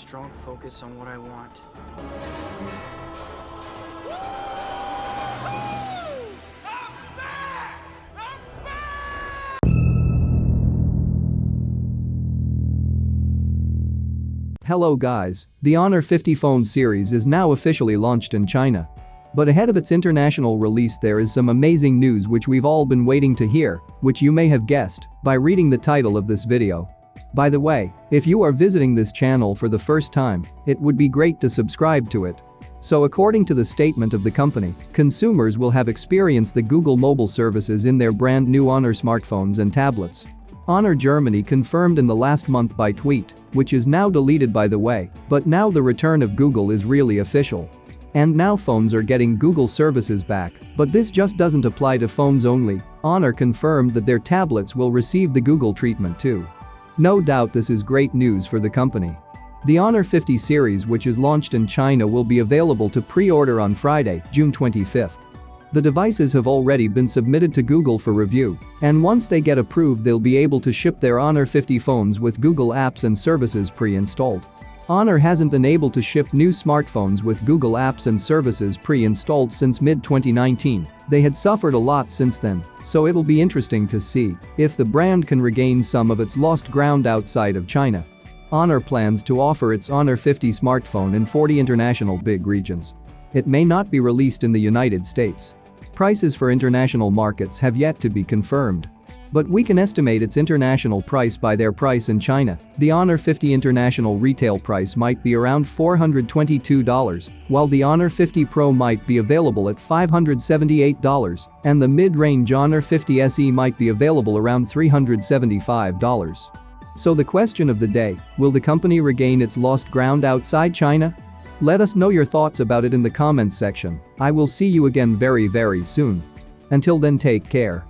strong focus on what I want. Hello guys, the Honor 50 phone series is now officially launched in China. But ahead of its international release there is some amazing news which we've all been waiting to hear, which you may have guessed by reading the title of this video. By the way, if you are visiting this channel for the first time, it would be great to subscribe to it. So according to the statement of the company, consumers will have experienced the Google mobile services in their brand new Honor smartphones and tablets. Honor Germany confirmed in the last month by tweet, which is now deleted by the way, but now the return of Google is really official. And now phones are getting Google services back, but this just doesn't apply to phones only. Honor confirmed that their tablets will receive the Google treatment too. No doubt this is great news for the company. The Honor 50 series, which is launched in China, will be available to pre-order on Friday, June 25th. The devices have already been submitted to Google for review, and once they get approved they'll be able to ship their Honor 50 phones with Google apps and services pre-installed. Honor hasn't been able to ship new smartphones with Google apps and services pre-installed since mid-2019. They had suffered a lot since then, so it'll be interesting to see if the brand can regain some of its lost ground outside of China. Honor plans to offer its Honor 50 smartphone in 40 international big regions. It may not be released in the United States. Prices for international markets have yet to be confirmed. But we can estimate its international price by their price in China. The Honor 50 international retail price might be around $422, while the Honor 50 Pro might be available at $578, and the mid-range Honor 50 SE might be available around $375. So the question of the day, will the company regain its lost ground outside China? Let us know your thoughts about it in the comments section. I will see you again very soon. Until then, take care.